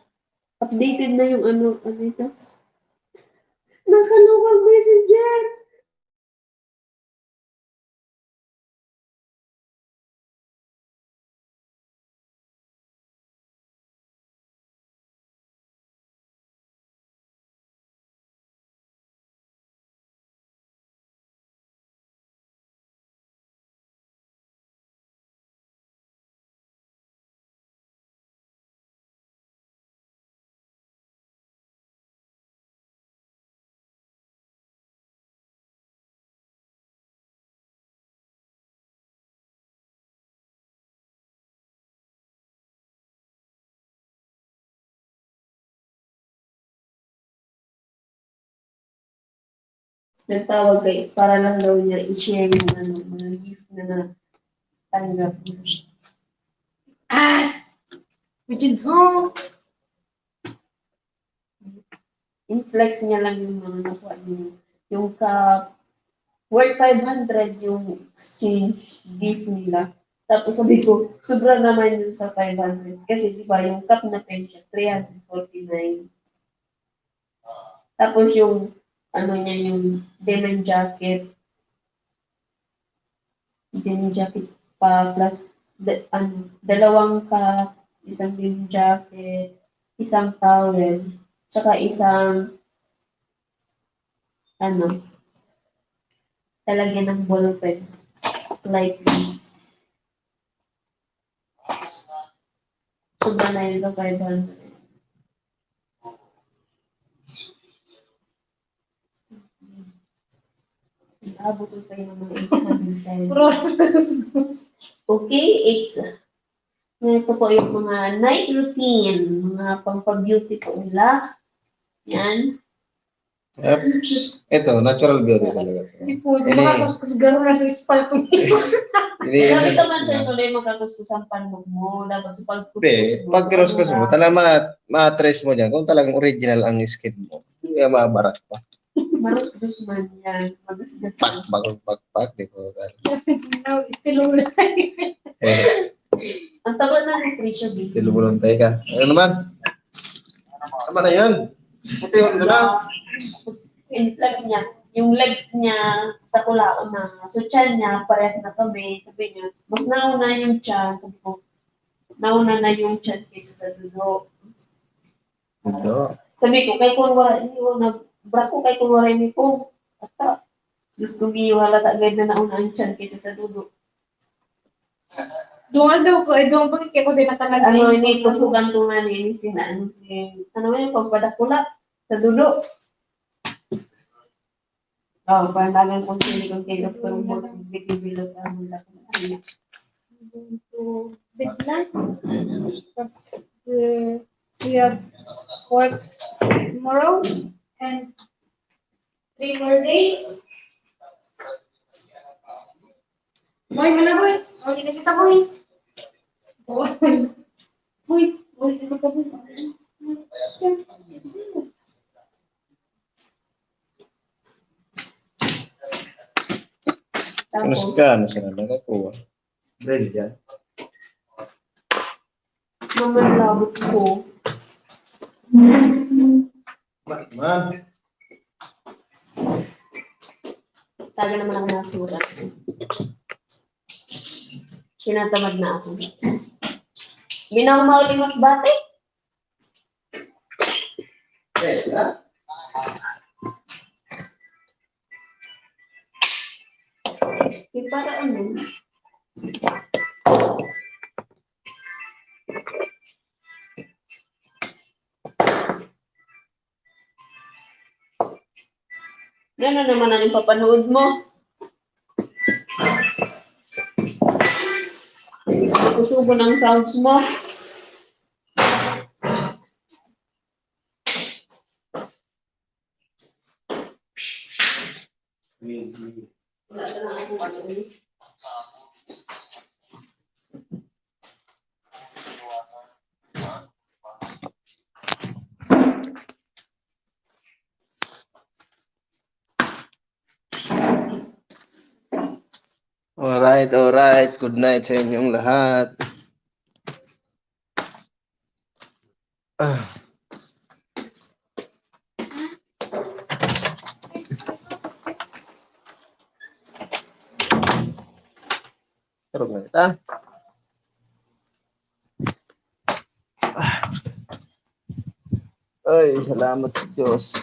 updated na yung ano ito. Nakalukang messenger. Nagtawag kay para lang daw niya i-share yung ano, mga gift na natanggap niya. As! Richard Hong! In-flex niya lang yung mga nakuha niya. Yung worth 500 yung exchange gift nila. Tapos sabi ko, sobra naman yun sa 500. Kasi di ba yung cup na pension, 349. Tapos yung ano niya, yung denim jacket pa plus dalawang cup, isang denim jacket, isang towel, tsaka isang talagyan ng ballpen like this. Sobra na yun sa 500. Abot ko kayo ng mga 810. Okay, ito po yung mga night routine, mga pampa-beauty po nila. Yan. Yep. Ito, natural beauty talaga. Hindi po, makakuskus gano'n na sa spal ko. Grabe naman sa ito na yung makakuskus ang panog mo. Dapat sa pagkuskus Hindi, pag kiroskus mo, talagang ma-trace mo dyan kung talagang original ang skin mo. Hindi ka mabarat pa. Maruskus man yan. Magasgas yan. Pak, di ko Now, still ulit. Ang taba na ng presyo, baby. Still buluntay ka. Ano naman? Tama na yun. Ito yun na. Tapos, in-flex niya. Yung legs niya, takulaon na. So, chan niya, parehas na kami. Sabi niya, mas nauna yung chan. Sabi ko, nauna na yung chan kaysa sa dulo. Ito. Sabi ko, kay kung wala, bra ko kay kung wala ni ko. Ata, gusto ko wala tagad na nauna ang chan kaysa sa dulo. Doon daw ko, doon pag ko din nakalagay. Ano, ini kusugan ko nga ni sinaan si, ano yun, pagpadakula sa dulo. Oh, pandagan kong sili kong kay Dr. Mo, bigil-bilo ka mo na kung sili. To Biglan. That's we have work tomorrow and 3 more days. Boy, malaboy. Okay na kita, boy. Boy, ano ka, boy? Tapos Tapos, ka, ano sila nakakuha. Brilliant. mamalabot ko. Man. Saga naman ako nasulat. Tinatamad na ako. Ginang mauling mas bate. Para ano? Gano'n naman ang papanood mo. tugon ang sounds mo. Wala ka na ako ano. Alright, alright. Good night sa inyong lahat. Ah. Pero ganito. Ay, salamat sa Diyos.